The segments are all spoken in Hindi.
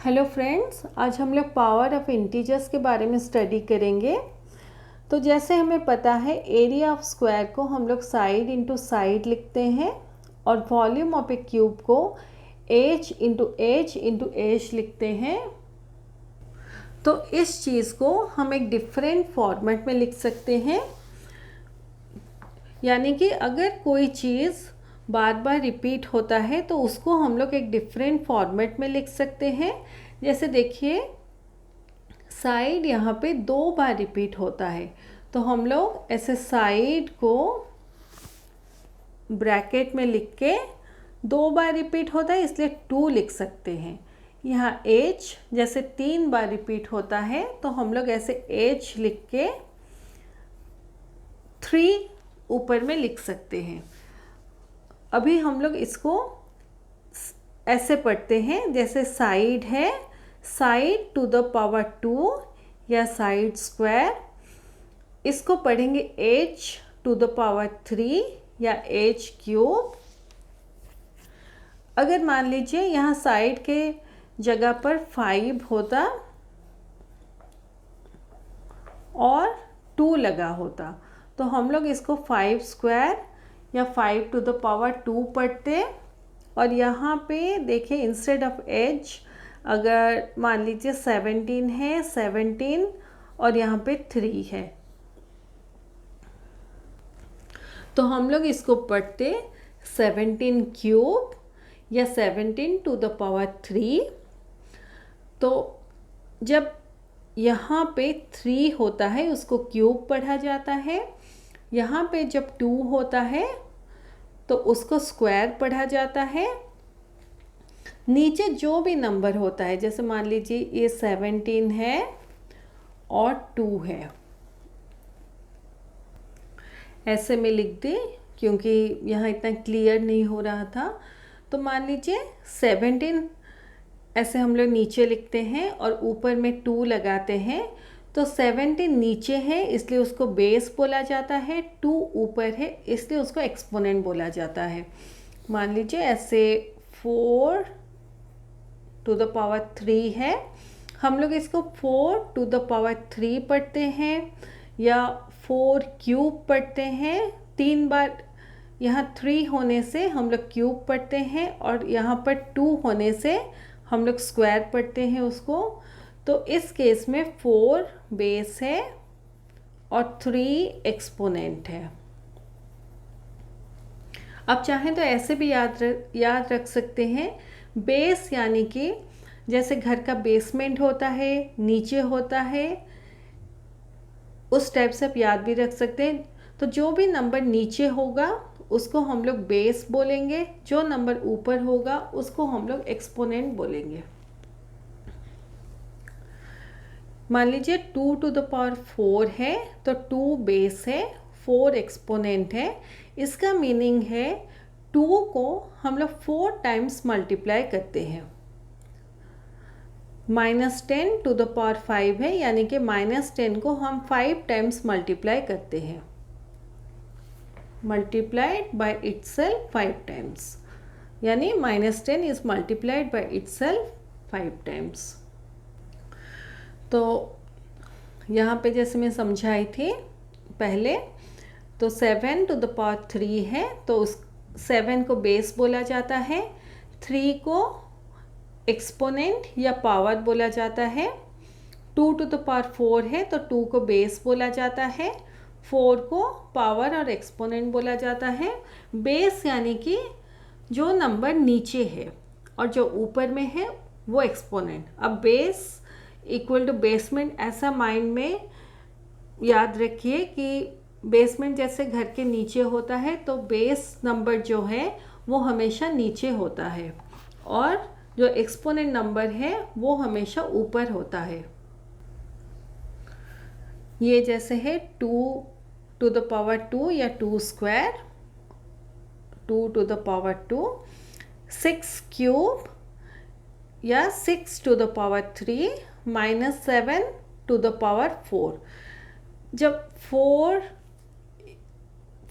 हेलो फ्रेंड्स, आज हम लोग पावर ऑफ इंटीजर्स के बारे में स्टडी करेंगे। तो जैसे हमें पता है, एरिया ऑफ स्क्वायर को हम लोग साइड इंटू साइड लिखते हैं और वॉल्यूम ऑफ ए क्यूब को एच इंटू एच लिखते हैं। तो इस चीज़ को हम एक डिफरेंट फॉर्मेट में लिख सकते हैं, यानी कि अगर कोई चीज़ बार बार रिपीट होता है तो उसको हम लोग एक डिफरेंट फॉर्मेट में लिख सकते हैं। जैसे देखिए, साइड यहाँ पे 2 बार रिपीट होता है तो हम लोग ऐसे साइड को ब्रैकेट में लिख के 2 बार रिपीट होता है इसलिए 2 लिख सकते हैं। यहाँ h जैसे 3 बार रिपीट होता है तो हम लोग ऐसे h लिख के 3 ऊपर में लिख सकते हैं। अभी हम लोग इसको ऐसे पढ़ते हैं, जैसे साइड है साइड टू द पावर 2 या साइड स्क्वायर, इसको पढ़ेंगे h टू द पावर 3 या h क्यूब। अगर मान लीजिए यहाँ साइड के जगह पर 5 होता और 2 लगा होता तो हम लोग इसको 5 स्क्वायर या 5 टू द पावर 2 पढ़ते। और यहाँ पे देखिए, इंस्टेड ऑफ एच अगर मान लीजिए 17 है, 17 और यहाँ पे 3 है तो हम लोग इसको पढ़ते 17 क्यूब या 17 टू द पावर 3। तो जब यहाँ पे 3 होता है उसको क्यूब पढ़ा जाता है, यहाँ पे जब 2 होता है तो उसको स्क्वायर पढ़ा जाता है। नीचे जो भी नंबर होता है, जैसे मान लीजिए ये 17 है और 2 है, ऐसे में लिख दे क्योंकि यहाँ इतना क्लियर नहीं हो रहा था। तो मान लीजिए 17 ऐसे हम लोग नीचे लिखते हैं और ऊपर में 2 लगाते हैं तो 17 नीचे है इसलिए उसको बेस बोला जाता है, 2 ऊपर है इसलिए उसको एक्सपोनेंट बोला जाता है। मान लीजिए ऐसे 4 टू द पावर 3 है, हम लोग इसको 4 टू द पावर 3 पढ़ते हैं या 4 क्यूब पढ़ते हैं। 3 बार यहाँ 3 होने से हम लोग क्यूब पढ़ते हैं और यहाँ पर 2 होने से हम लोग स्क्वायर पढ़ते हैं उसको। तो इस केस में 4 बेस है और 3 एक्सपोनेंट है। अब चाहें तो ऐसे भी याद रख सकते हैं, बेस यानी कि जैसे घर का बेसमेंट होता है, नीचे होता है, उस टाइप से आप याद भी रख सकते हैं। तो जो भी नंबर नीचे होगा उसको हम लोग बेस बोलेंगे, जो नंबर ऊपर होगा उसको हम लोग एक्सपोनेंट बोलेंगे। मान लीजिए 2 टू द पावर 4 है तो 2 बेस है, 4 एक्सपोनेंट है। इसका मीनिंग है 2 को हम लोग 4 टाइम्स मल्टीप्लाई करते हैं। -10 टू द पावर 5 है, यानी कि -10 को हम 5 टाइम्स मल्टीप्लाई करते हैं, मल्टीप्लाइड बाय इटसेल्फ 5 टाइम्स, यानी -10 is multiplied by itself 5 times. तो यहाँ पे जैसे मैं समझाई थी पहले, तो 7 टू द पावर 3 है तो उस 7 को बेस बोला जाता है, 3 को एक्सपोनेंट या पावर बोला जाता है, 2 टू द पावर 4 है तो 2 को बेस बोला जाता है, 4 को पावर और एक्सपोनेंट बोला जाता है। बेस यानी कि जो नंबर नीचे है और जो ऊपर में है वो एक्सपोनेंट। अब बेस इक्वल टू बेसमेंट, ऐसा माइंड में याद रखिए कि बेसमेंट जैसे घर के नीचे होता है तो बेस नंबर जो है वो हमेशा नीचे होता है और जो एक्सपोनेंट नंबर है वो हमेशा ऊपर होता है। ये जैसे है 2 टू द पावर 2 या 2 square, 2 to the power 2, 6 cube या 6 to the power 3 -7 to the power 4। जब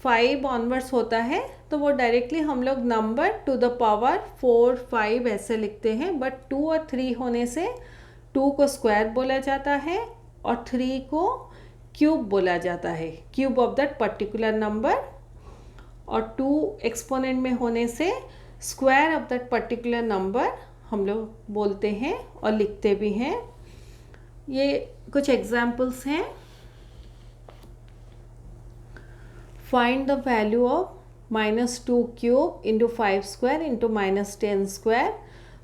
5 ऑनवर्ड्स होता है तो वो डायरेक्टली हम लोग नंबर टू द पावर 4, 5 ऐसे लिखते हैं, बट 2 और 3 होने से 2 को स्क्वायर बोला जाता है और 3 को क्यूब बोला जाता है, cube of that particular number, और 2 एक्सपोनेंट में होने से square of that particular number हम लोग बोलते हैं और लिखते भी हैं। ये कुछ एग्जाम्पल्स हैं। Find the value of -2 cube into 5 square into -10 square.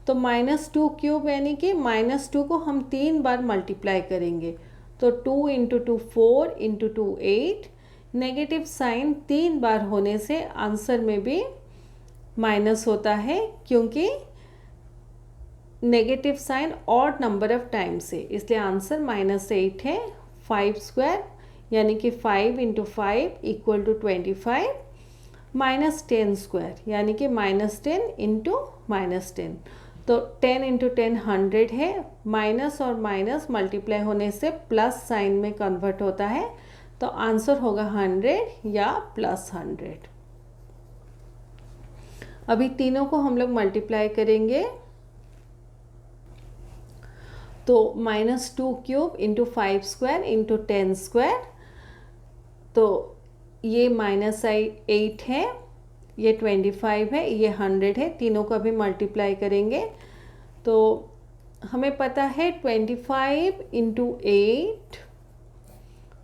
तो -2 क्यूब यानी कि -2 को हम 3 बार मल्टीप्लाई करेंगे, तो 2 इंटू 2 4 इंटू 2 8। नेगेटिव साइन 3 बार होने से आंसर में भी माइनस होता है, क्योंकि negative sign odd number of time से, इसलिए आंसर -8 है। 5 स्क्वायर यानी कि 5 इंटू 5 इक्वल टू 25, -10 स्क्वायर यानी कि -10 इंटू -10, तो 10 इंटू 10 100 है। माइनस और माइनस मल्टीप्लाई होने से प्लस साइन में कन्वर्ट होता है, तो आंसर होगा 100 या +100। अभी तीनों को हम लोग मल्टीप्लाई करेंगे, तो -2 cube into 5 square into 10 square, तो ये -8 है, ये 25 है, ये 100 है। तीनों को अभी मल्टीप्लाई करेंगे तो हमें पता है 25 इंटू 8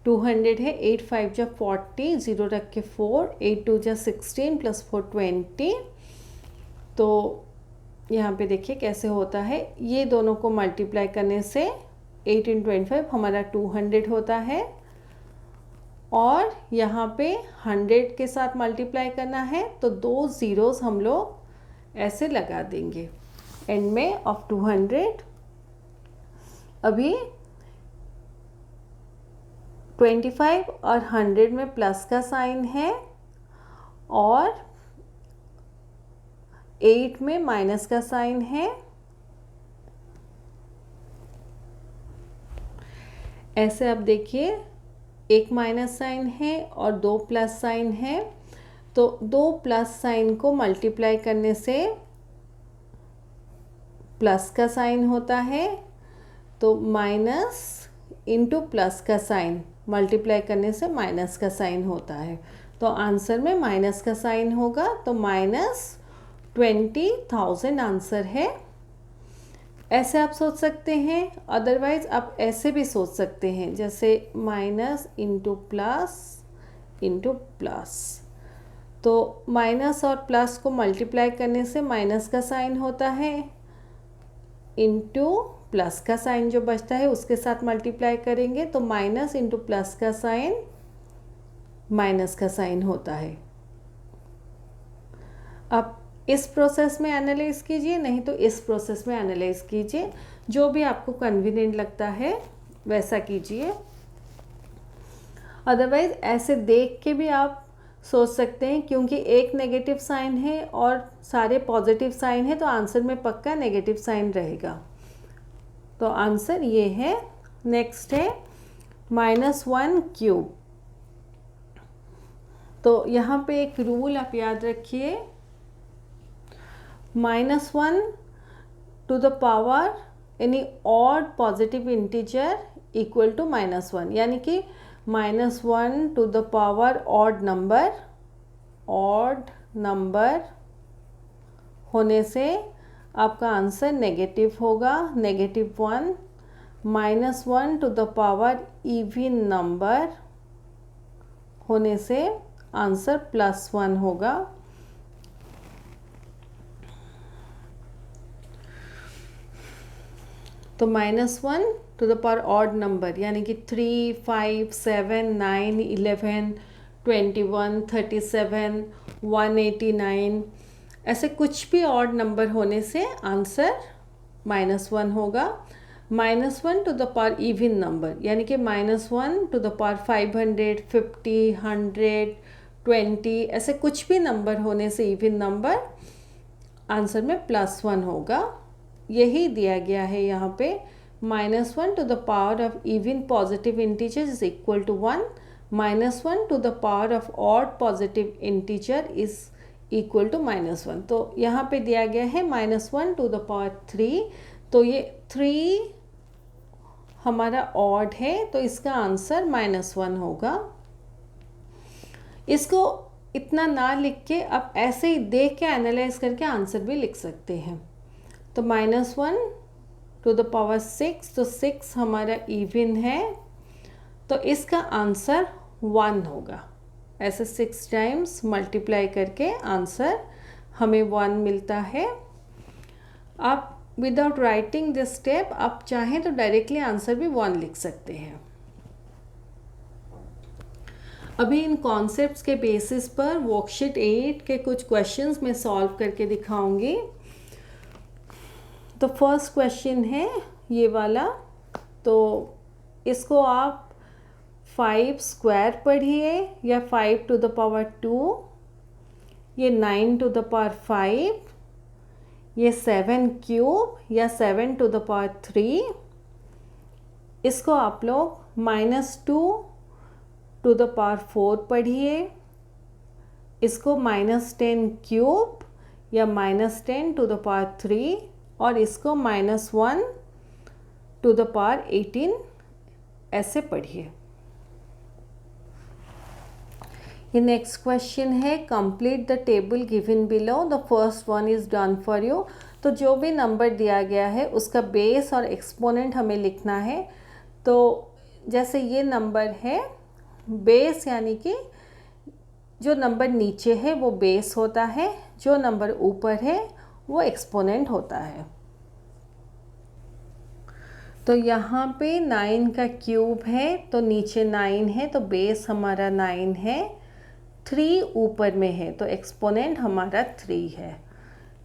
200 है। 8 5 जा 40, 0 रख के 4, 8 2 जा 16 + 4 20। तो यहाँ पे देखिए कैसे होता है, ये दोनों को मल्टीप्लाई करने से 8 × 25 हमारा 200 होता है, और यहाँ पे 100 के साथ मल्टीप्लाई करना है तो 2 ज़ीरोज़ हम लोग ऐसे लगा देंगे एंड में ऑफ 200। अभी 25 और 100 में प्लस का साइन है और 8 में माइनस का साइन है। ऐसे अब देखिए, एक माइनस साइन है और 2 प्लस साइन है, तो 2 प्लस साइन को मल्टीप्लाई करने से प्लस का साइन होता है, तो माइनस इंटू प्लस का साइन मल्टीप्लाई करने से माइनस का साइन होता है, तो आंसर में माइनस का साइन होगा, तो -20,000 आंसर है। ऐसे आप सोच सकते हैं, अदरवाइज आप ऐसे भी सोच सकते हैं, जैसे माइनस इंटू प्लस, तो माइनस और प्लस को मल्टीप्लाई करने से माइनस का साइन होता है, इंटू प्लस का साइन जो बचता है उसके साथ मल्टीप्लाई करेंगे, तो माइनस इंटू प्लस का साइन माइनस का साइन होता है। अब इस प्रोसेस में एनालाइज कीजिए, नहीं तो इस प्रोसेस में एनालाइज कीजिए, जो भी आपको कन्वीनियंट लगता है वैसा कीजिए। अदरवाइज ऐसे देख के भी आप सोच सकते हैं, क्योंकि एक नेगेटिव साइन है और सारे पॉजिटिव साइन है, तो आंसर में पक्का नेगेटिव साइन रहेगा, तो आंसर ये है। नेक्स्ट है -1 क्यूब। तो यहाँ पे एक रूल आप याद रखिए, -1 to the power any odd positive integer equal to -1, यानी कि -1 to the power odd number होने से आपका आंसर नेगेटिव होगा, -1। -1 to the power even number होने से आंसर +1 होगा। तो -1 to the power odd number यानी कि 3 5 7 9 11 21 37 189, ऐसे कुछ भी ऑड नंबर होने से आंसर -1 होगा। -1 to the power even number यानी कि -1 टू द पावर 500 50 100 20, ऐसे कुछ भी नंबर होने से इवन नंबर आंसर में +1 होगा। यही दिया गया है यहाँ पे, -1 to the power of even positive integer is equal to 1, -1 to the power of odd positive integer is equal to -1। तो यहाँ पे दिया गया है -1 टू द पावर 3, तो ये 3 हमारा ऑड है, तो इसका आंसर -1 होगा। इसको इतना ना लिख के आप ऐसे ही देख के एनालाइज करके आंसर भी लिख सकते हैं। तो -1 टू द पावर 6, तो 6 हमारा इवन है, तो इसका आंसर 1 होगा। ऐसे 6 टाइम्स मल्टीप्लाई करके आंसर हमें 1 मिलता है। आप विदाउट राइटिंग दिस स्टेप आप चाहें तो डायरेक्टली आंसर भी 1 लिख सकते हैं। अभी इन कॉन्सेप्ट्स के बेसिस पर वर्कशीट 8 के कुछ क्वेश्चंस मैं सॉल्व करके दिखाऊंगी। तो फर्स्ट क्वेश्चन है ये वाला, तो इसको आप 5 स्क्वायर पढ़िए या 5 टू द पावर 2, ये 9 टू द पावर 5, ये 7 क्यूब या 7 टू द पावर 3। इसको आप लोग -2 टू द पावर 4 पढ़िए, इसको -10 क्यूब या -10 टू द पावर 3, और इसको -1 टू द पावर 18 ऐसे पढ़िए। ये नेक्स्ट क्वेश्चन है, complete the table given below, the first one is done for you. तो जो भी नंबर दिया गया है उसका बेस और एक्सपोनेंट हमें लिखना है। तो जैसे ये नंबर है, बेस यानी कि जो नंबर नीचे है वो बेस होता है, जो नंबर ऊपर है वो एक्सपोनेंट होता है। तो यहाँ पे 9 का क्यूब है, तो नीचे 9 है, तो बेस हमारा 9 है। 3 ऊपर में है, तो एक्सपोनेंट हमारा 3 है।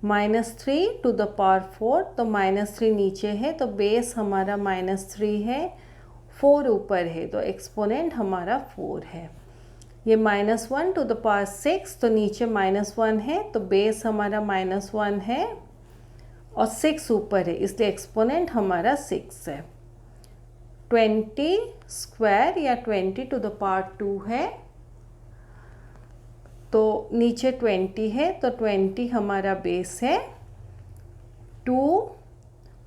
-3 टू द पावर 4, तो -3 नीचे है, तो बेस हमारा -3 है। 4 ऊपर है, तो एक्सपोनेंट हमारा 4 है। ये -1 टू द पावर 6, तो नीचे -1 है, तो बेस हमारा -1 है, और 6 ऊपर है, इसलिए एक्सपोनेंट हमारा 6 है। 20 स्क्वायर या 20 टू द पावर 2 है, तो नीचे 20 है, तो 20 हमारा बेस है। 2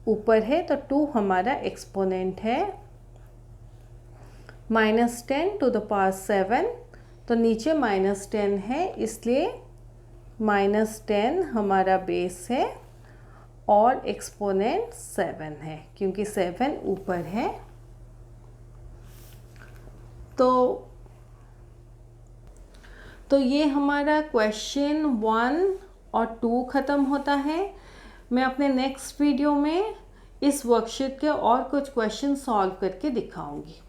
ऊपर है, तो 2 हमारा एक्सपोनेंट है। -10 टू द पावर 7, तो नीचे -10 है, इसलिए -10 हमारा बेस है, और एक्सपोनेंट 7 है, क्योंकि 7 ऊपर है। तो ये हमारा क्वेश्चन 1 और 2 ख़त्म होता है। मैं अपने नेक्स्ट वीडियो में इस वर्कशीट के और कुछ क्वेश्चन सॉल्व करके दिखाऊंगी।